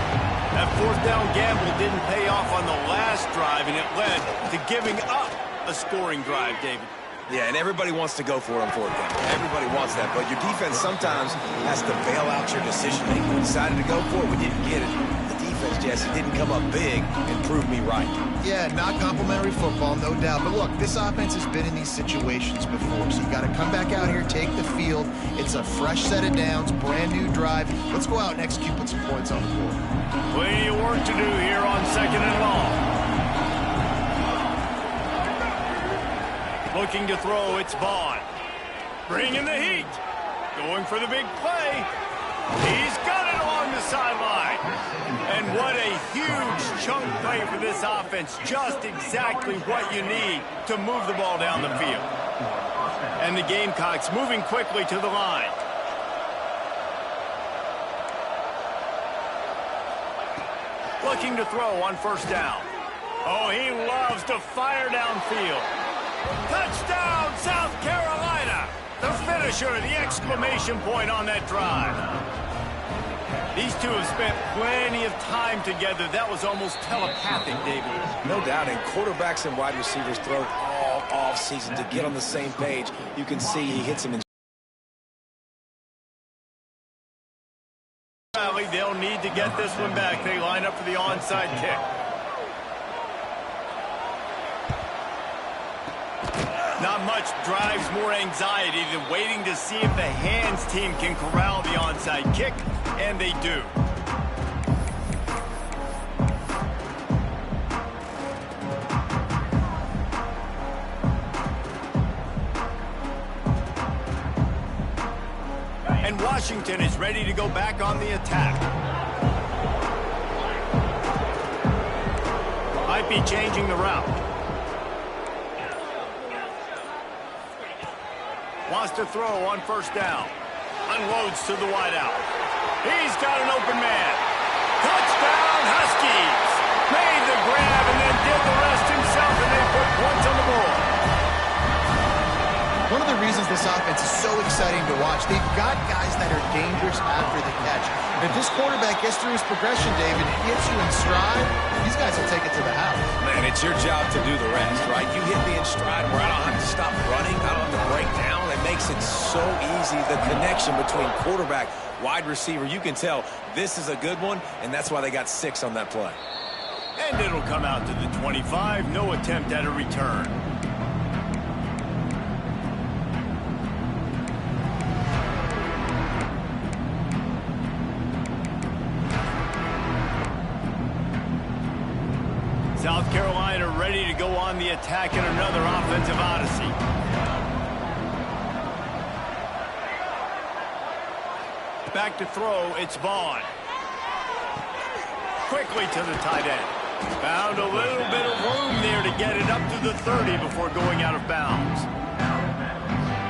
That 4th down gamble didn't pay off on the last drive, and it led to giving up a scoring drive, David. Yeah, and everybody wants to go for it on 4th down. Everybody wants that, but your defense sometimes has to bail out your decision-making. We decided to go for it, we didn't get it. The defense, Jesse, didn't come up big and prove me right. Yeah, not complimentary football, no doubt. But look, this offense has been in these situations before, so you got to come back out here, take the field. It's a fresh set of downs, brand new drive. Let's go out and execute, put some points on the board. Plenty of work to do here on 2nd and long. Looking to throw, it's Vaughn. Bringing the heat. Going for the big play. He's got it along the sideline. And what a huge chunk play for this offense. Just exactly what you need to move the ball down the field. And the Gamecocks moving quickly to the line. Looking to throw on 1st down. Oh, he loves to fire downfield. Touchdown, South Carolina! The finisher, the exclamation point on that drive. These two have spent plenty of time together. That was almost telepathic, David. No doubt, and quarterbacks and wide receivers throw all off-season to get on the same page. You can see he hits him in. They'll need to get this one back. They line up for the onside kick. Not much drives more anxiety than waiting to see if the hands team can corral the onside kick, and they do. And Washington is ready to go back on the attack. Might be changing the route. Wants to throw on 1st down. Unloads to the wideout. He's got an open man. Touchdown, Huskies! Made the grab and then did the rest himself, and they put points on the board. One of the reasons this offense is so exciting to watch, they've got guys that are dangerous after the catch. And if this quarterback gets through his progression, David, gets you in stride, these guys will take it to the house. Man, it's your job to do the rest, right? You hit me in stride where I don't have to stop running, I don't have to break down. It makes it so easy, the connection between quarterback, wide receiver. You can tell this is a good one, and that's why they got 6 on that play. And it'll come out to the 25. No attempt at a return. South Carolina ready to go on the attack in another offensive odyssey. Back to throw, it's Vaughn. Quickly to the tight end. Found a little bit of room there to get it up to the 30 before going out of bounds.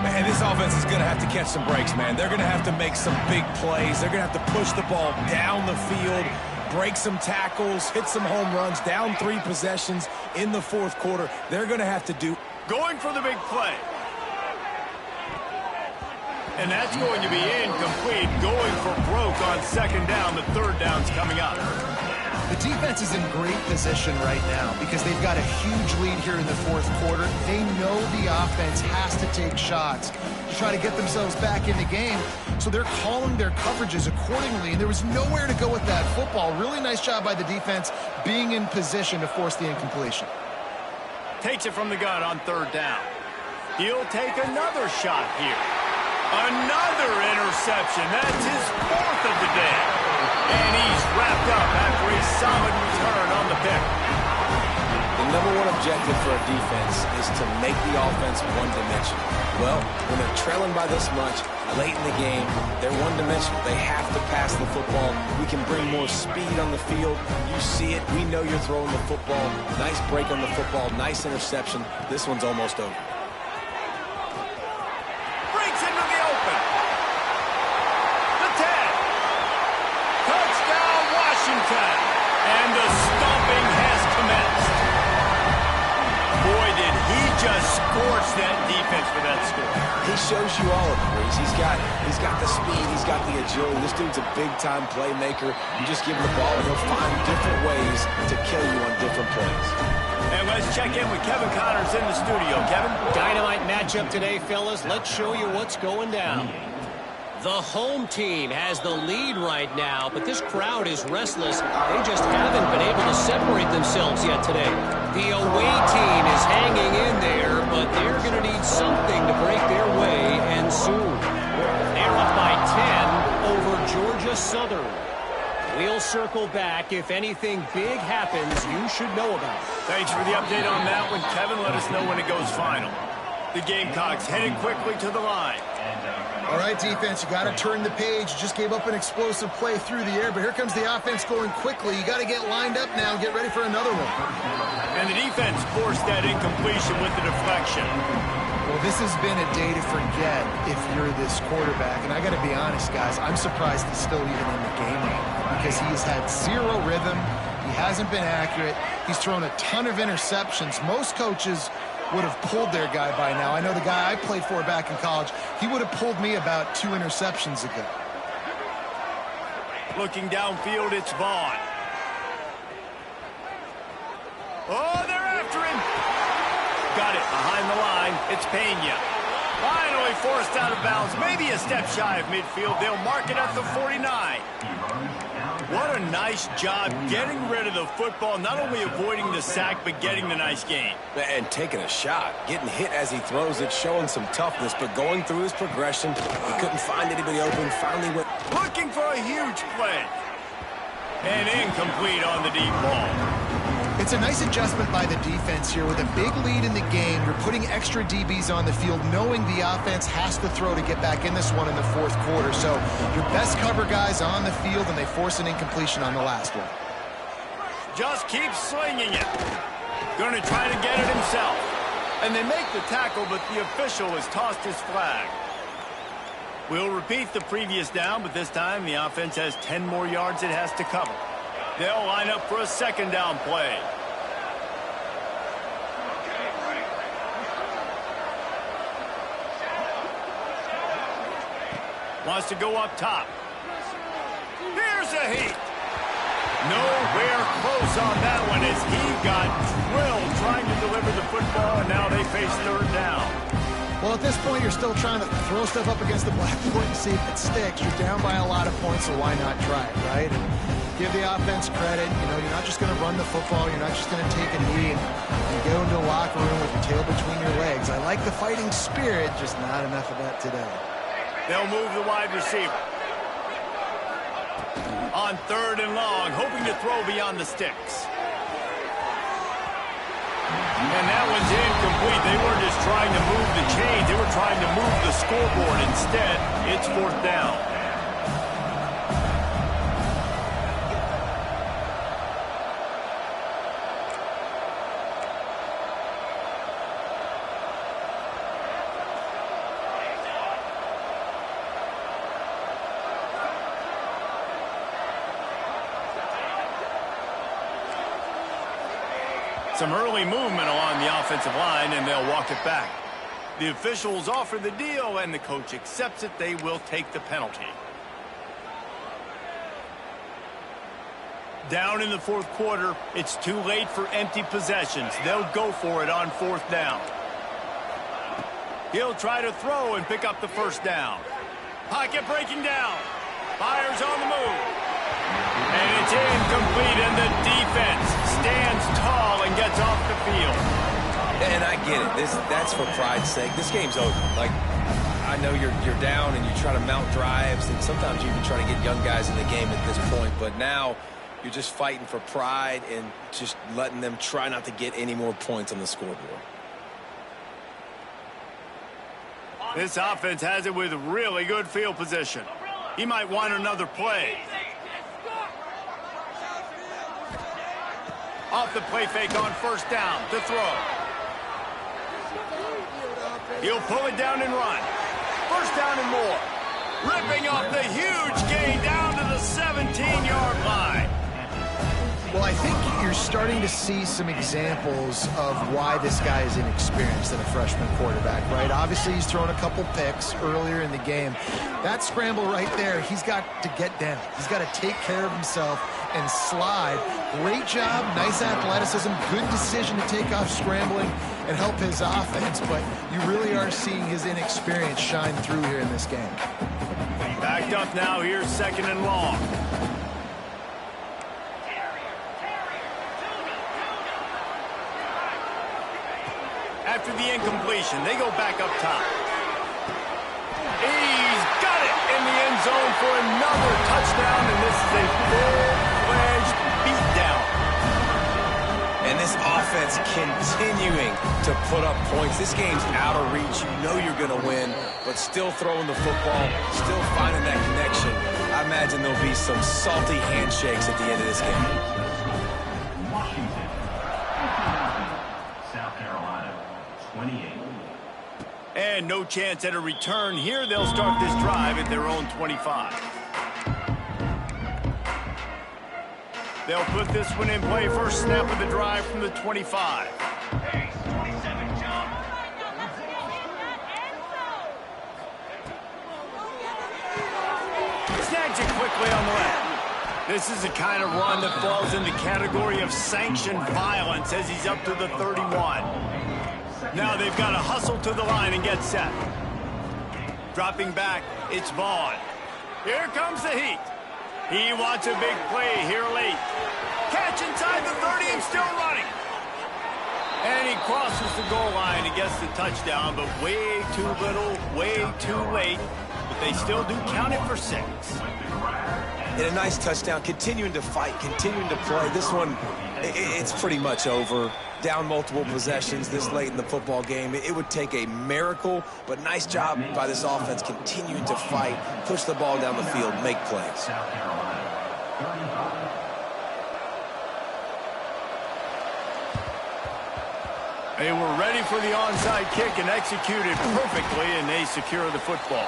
And this offense is going to have to catch some breaks, man. They're going to have to make some big plays. They're going to have to push the ball down the field, break some tackles, hit some home runs, down 3 possessions in the fourth quarter. They're going to have to do... Going for the big play. And that's going to be incomplete. Going for broke on second down. The third down's coming up. The defense is in great position right now because they've got a huge lead here in the fourth quarter. They know the offense has to take shots to try to get themselves back in the game, so they're calling their coverages accordingly, and there was nowhere to go with that football. Really nice job by the defense being in position to force the incompletion. Takes it from the gun on third down. He'll take another shot here. Another interception. That's his 4th of the day. And he's wrapped up after a solid return on the pick. The #1 objective for a defense is to make the offense one-dimensional. Well, when they're trailing by this much, late in the game, they're one-dimensional. They have to pass the football. We can bring more speed on the field. You see it. We know you're throwing the football. Nice break on the football. Nice interception. This one's almost over. Breaks into the open. The 10. Touchdown, Washington. And the stomping has commenced. Boy, did he just scorch that defense for that score. He shows you all of it, Reese. He's got the speed, he's got the agility. This dude's a big-time playmaker. You just give him the ball, and he'll find different ways to kill you on different plays. And let's check in with Kevin Connors in the studio. Kevin? Dynamite matchup today, fellas. Let's show you what's going down. The home team has the lead right now, but this crowd is restless. They just haven't been able to separate themselves yet today. The away team is hanging in there, but they're going to need something to break their way, and soon. They're up by 10 over Georgia Southern. We'll circle back. If anything big happens, you should know about it. Thanks for the update on that one, Kevin. Let us know when it goes final. The Gamecocks heading quickly to the line. All right, defense, you got to turn the page. You just gave up an explosive play through the air, but here comes the offense going quickly. You got to get lined up now and get ready for another one. And the defense forced that incompletion with the deflection. Well, this has been a day to forget if you're this quarterback. And I got to be honest, guys, I'm surprised he's still even in the game right now because he has had zero rhythm. He hasn't been accurate. He's thrown a ton of interceptions. Most coaches would have pulled their guy by now. I know the guy I played for back in college, he would have pulled me about 2 interceptions ago. Looking downfield, it's Vaughn. Oh, they're after him. Got it behind the line. It's Pena. Finally forced out of bounds. Maybe a step shy of midfield. They'll mark it at the 49. What a nice job getting rid of the football, not only avoiding the sack, but getting the nice gain. And taking a shot, getting hit as he throws it, showing some toughness, but going through his progression, he couldn't find anybody open, finally went... Looking for a huge play. And incomplete on the deep ball. It's a nice adjustment by the defense here. With a big lead in the game, you're putting extra DBs on the field, knowing the offense has to throw to get back in this one in the fourth quarter. So your best cover guys on the field, and they force an incompletion on the last one. Just keep slinging it. Going to try to get it himself. And they make the tackle, but the official has tossed his flag. We'll repeat the previous down, but this time the offense has 10 more yards it has to cover. They'll line up for a second down play. Wants to go up top. Here's a heat. Nowhere close on that one as he got drilled trying to deliver the football, and now they face third down. Well, at this point, you're still trying to throw stuff up against the blackboard and see if it sticks. You're down by a lot of points, so why not try it, right? And give the offense credit. You know, you're not just going to run the football. You're not just going to take a knee and go into the locker room with your tail between your legs. I like the fighting spirit, just not enough of that today. They'll move the wide receiver. On third and long, hoping to throw beyond the sticks. And that one's incomplete. They weren't just trying to move the chains. They were trying to move the scoreboard. Instead, it's fourth down. Some early movement along the offensive line, and they'll walk it back. The officials offer the deal, and the coach accepts it. They will take the penalty. Down in the fourth quarter, it's too late for empty possessions. They'll go for it on fourth down. He'll try to throw and pick up the first down. Pocket breaking down. Fires on the move. And it's incomplete, and the defense stands tall and gets off the field. And I get it. That's for pride's sake. This game's over. Like, I know you're down and you try to mount drives, and sometimes you even try to get young guys in the game at this point. But now you're just fighting for pride and just letting them try not to get any more points on the scoreboard. This offense has it with really good field position. He might want another play. Off the play fake on first down to throw. He'll pull it down and run. First down and more. Ripping off the huge gain down to the 17-yard line. Well, I think you're starting to see some examples of why this guy is inexperienced in a freshman quarterback, right? Obviously, he's thrown a couple picks earlier in the game. That scramble right there, he's got to get down. He's got to take care of himself and slide. Great job, nice athleticism, good decision to take off scrambling and help his offense, but you really are seeing his inexperience shine through here in this game. Backed up now, here's second and long. After the incompletion, they go back up top. He's got it in the end zone for another touchdown, and this is a full-fledged beatdown. And this offense continuing to put up points. This game's out of reach. You know you're going to win, but still throwing the football, still finding that connection. I imagine there'll be some salty handshakes at the end of this game. And no chance at a return here. They'll start this drive at their own 25. They'll put this one in play. First snap of the drive from the 25. Snags it quickly on the left. This is the kind of run that falls in the category of sanctioned violence as he's up to the 31. Now they've got to hustle to the line and get set. Dropping back, it's Vaughn. Here comes the heat. He wants a big play here late. Catch inside the 30 and still running. And he crosses the goal line and gets the touchdown, but way too little, way too late. But they still do count it for 6. And a nice touchdown, continuing to fight, continuing to play. This one, it's pretty much over. Down multiple possessions this late in the football game. It would take a miracle, but nice job by this offense continuing to fight, push the ball down the field, make plays. They were ready for the onside kick and executed perfectly, and they secure the football.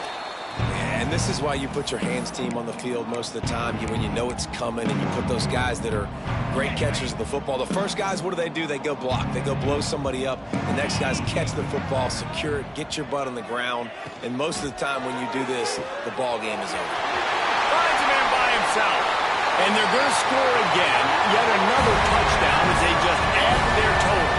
And this is why you put your hands team on the field most of the time, when you know it's coming, and you put those guys that are great catchers of the football. The first guys, what do? They go block. They go blow somebody up. The next guys catch the football, secure it, get your butt on the ground. And most of the time when you do this, the ball game is over. Finds a man by himself. And they're going to score again. Yet another touchdown as they just add to their total.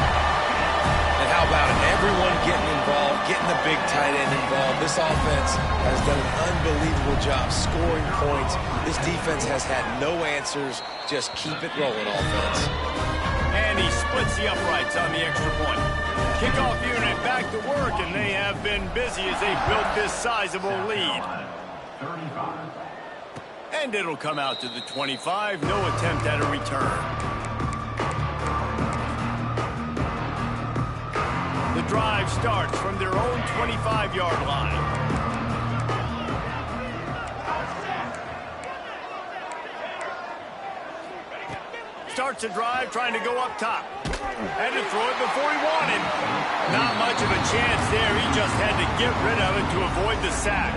And how about it? Everyone getting involved, getting the big tight end involved. This offense has done an unbelievable job scoring points. This defense has had no answers. Just keep it rolling, offense. And he splits the uprights on the extra point. Kickoff unit back to work, and they have been busy as they built this sizable lead. And it'll come out to the 25. No attempt at a return. The drive starts from their own 25-yard line. Starts a drive trying to go up top. Had to throw it before he wanted. Not much of a chance there. He just had to get rid of it to avoid the sack.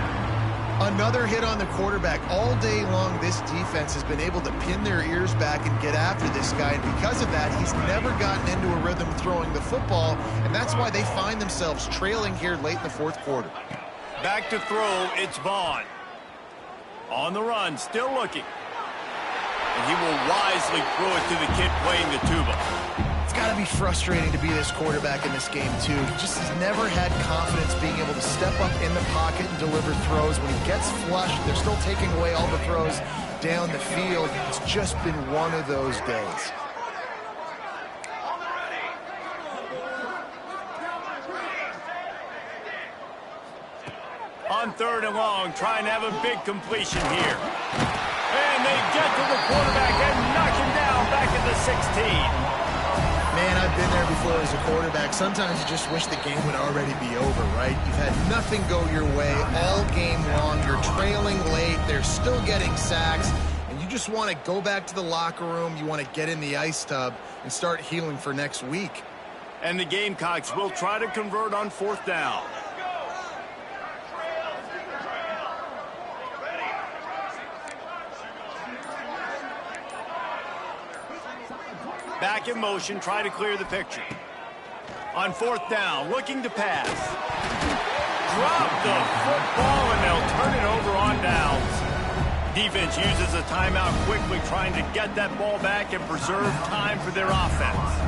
Another hit on the quarterback. All day long, this defense has been able to pin their ears back and get after this guy, and because of that, he's never gotten into a rhythm throwing the football, and that's why they find themselves trailing here late in the fourth quarter. Back to throw, it's Vaughn. On the run, still looking. And he will wisely throw it to the kid playing the tuba. It's got to be frustrating to be this quarterback in this game, too. He just has never had confidence being able to step up in the pocket and deliver throws. When he gets flushed, they're still taking away all the throws down the field. It's just been one of those days. On 3rd and long, trying to have a big completion here. And they get to the quarterback and knock him down back at the 16. Man, I've been there before as a quarterback. Sometimes you just wish the game would already be over, right? You've had nothing go your way all game long. You're trailing late. They're still getting sacks. And you just want to go back to the locker room. You want to get in the ice tub and start healing for next week. And the Gamecocks will try to convert on 4th down. Back in motion, try to clear the picture. On 4th down, looking to pass. Drop the football, and they'll turn it over on downs. Defense uses a timeout quickly, trying to get that ball back and preserve time for their offense.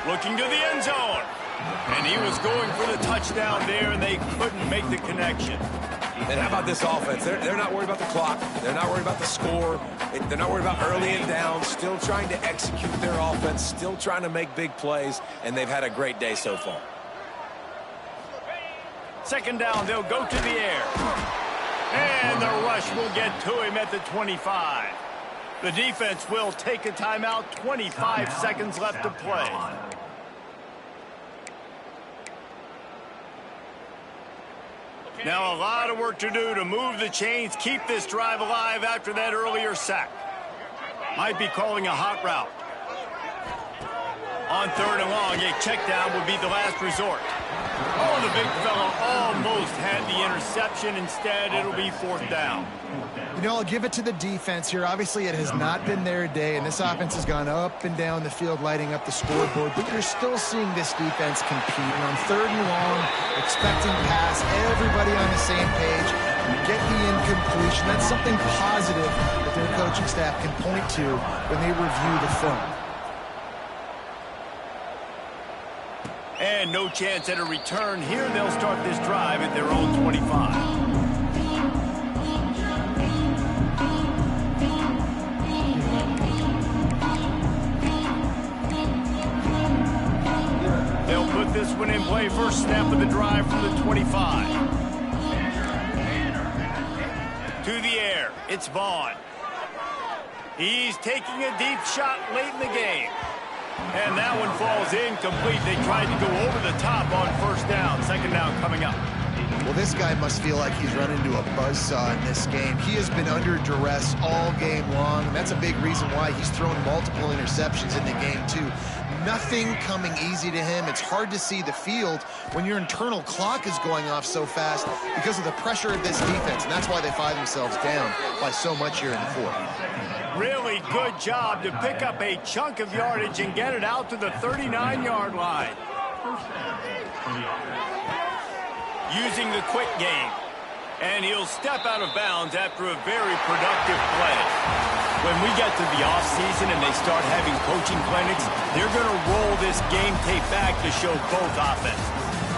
Looking to the end zone. And he was going for the touchdown there, and they couldn't make the connection. And how about this offense? They're not worried about the clock. They're not worried about the score. They're not worried about early and down. Still trying to execute their offense. Still trying to make big plays. And they've had a great day so far. 2nd down, they'll go to the air. And the rush will get to him at the 25. The defense will take a timeout. 25 seconds left to play. Now a lot of work to do to move the chains, keep this drive alive after that earlier sack. Might be calling a hot route. On 3rd and long, a check down would be the last resort. Oh, the big fella almost had the interception. Instead, it'll be 4th down. You know, I'll give it to the defense here. Obviously, it has not been their day, and this offense has gone up and down the field, lighting up the scoreboard, but you're still seeing this defense compete. And on 3rd and long, expecting pass, everybody on the same page, get the incompletion. That's something positive that their coaching staff can point to when they review the film. And no chance at a return here. They'll start this drive at their own 25. They'll put this one in play. First snap of the drive from the 25. To the air, it's Vaughn. He's taking a deep shot late in the game. And that one falls incomplete. They tried to go over the top on 1st down. 2nd down coming up. Well, this guy must feel like he's run into a buzzsaw in this game. He has been under duress all game long, and that's a big reason why he's thrown multiple interceptions in the game, too. Nothing coming easy to him. It's hard to see the field when your internal clock is going off so fast because of the pressure of this defense, and that's why they find themselves down by so much here in the 4th. Really good job to pick up a chunk of yardage and get it out to the 39-yard line. Using the quick game. And he'll step out of bounds after a very productive play. When we get to the offseason and they start having coaching clinics, they're going to roll this game tape back to show both offenses.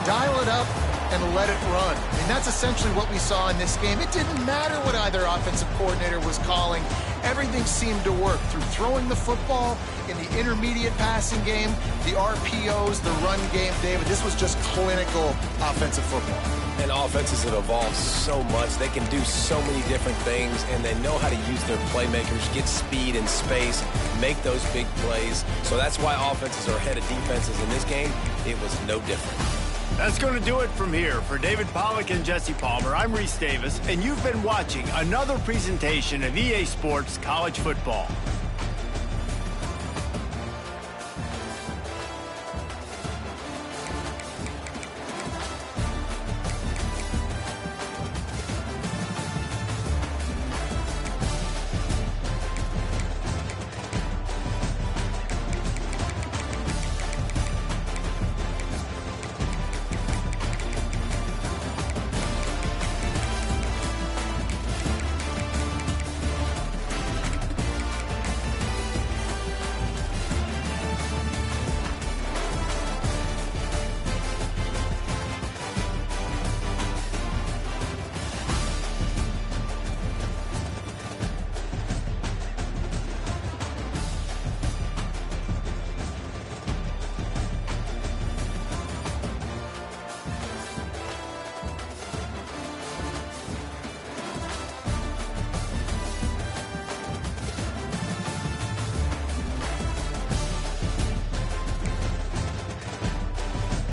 Dial it up and let it run. I mean, that's essentially what we saw in this game. It didn't matter what either offensive coordinator was calling. Everything seemed to work through throwing the football, in the intermediate passing game, the RPOs, the run game. David, this was just clinical offensive football. And offenses have evolved so much. They can do so many different things, and they know how to use their playmakers, get speed and space, make those big plays. So that's why offenses are ahead of defenses in this game. It was no different. That's going to do it from here. For David Pollack and Jesse Palmer, I'm Reese Davis, and you've been watching another presentation of EA Sports College Football.